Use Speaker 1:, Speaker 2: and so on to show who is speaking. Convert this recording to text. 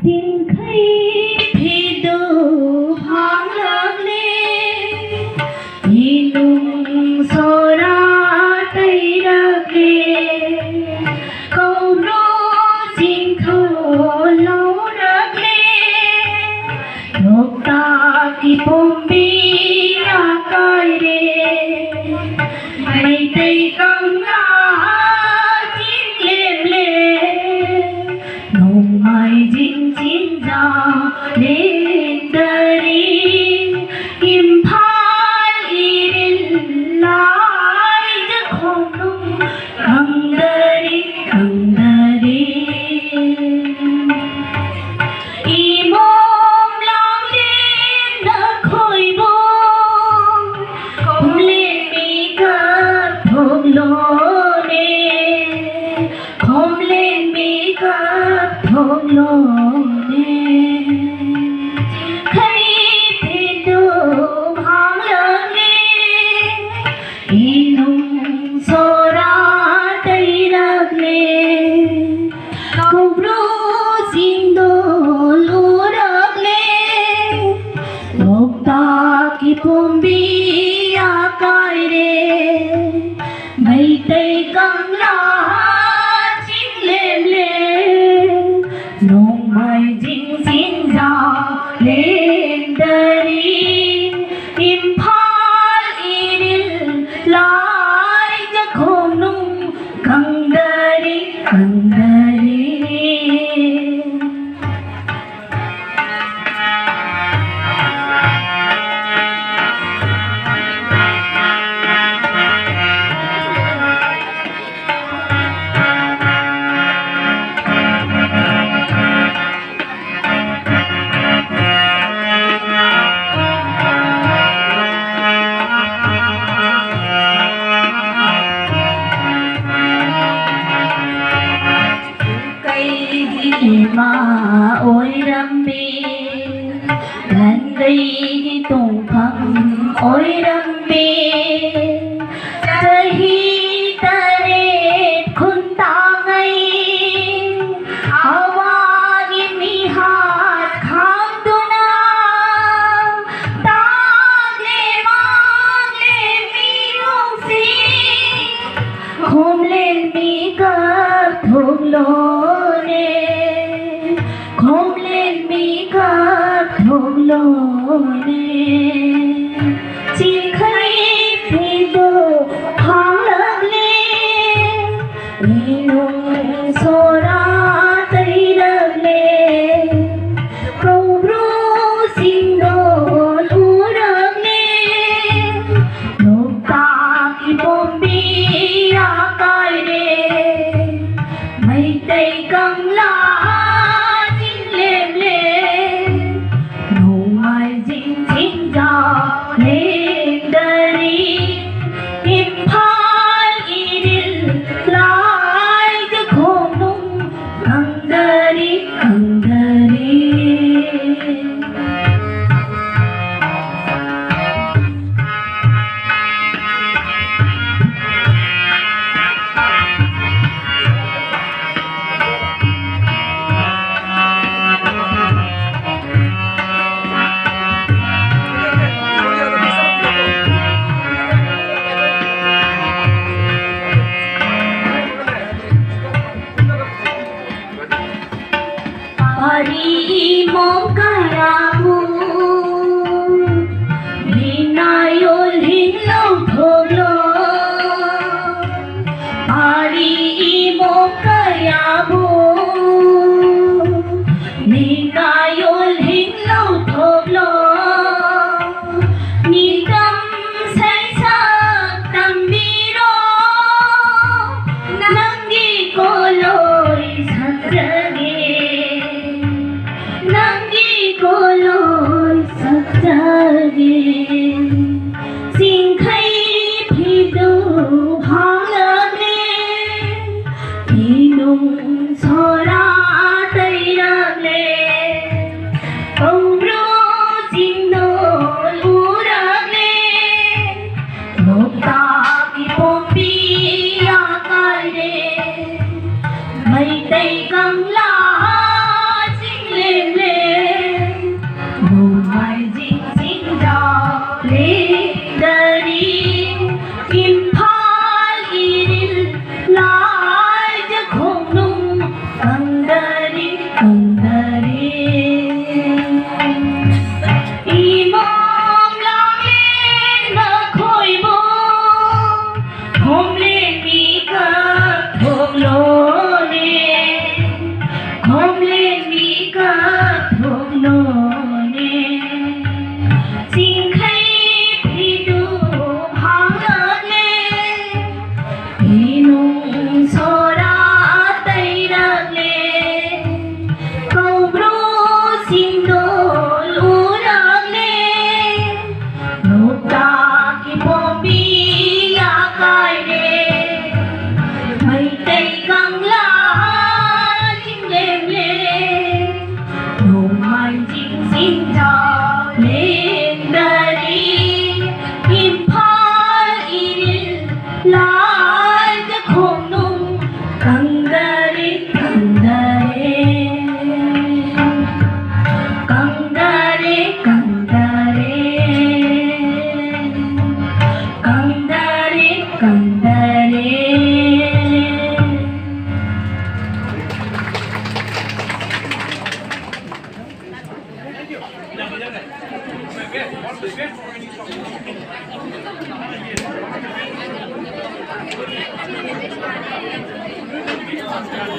Speaker 1: xin thấy thì đủ hoang lương lên thì nung sôi ra tay ra kia câu nó xin thua lâu ra lên lúc ta khi bom bi ra coi đi mây tây căng Jin jin ja lên dari imphal irin lai ja khonung kang dari imom lang lên na khoi bom kom lên mi ka thok lo ne kom lên mi ka thok lo Kumbi akai re mai tei kang la ching lem le nong mai jing xin ja lên dari imphal iril lai ja khom nung kang dari mà ôi đam mê lần đây đi tung phăng ôi đam mê sahi tare khun ta ngay awagi mi hat khang duna tagle magle mi rong si khom lên mi ka thok lo khom lên mi ca thok lo ne chỉ thấy phi đồ hoang lợn lên đi nung xô ra tay lợn lên câu ru xin đồ lú lợn lên lúc ta khi bom bi ra coi đê mây tây căng la lên dari imphal iril lai ja khom nung kang dari Pari mom karamu Vinayol hinlo tholo Pari mom karamu Vinayol hinlo tholo Nidam sai sak tambiro Nangi koloi satrage lối sắc jage xin thấy phi đủ hoang lợn lên thì nung
Speaker 2: Hãy subscribe cho kênh Ghiền Mì Gõ để không bỏ lỡ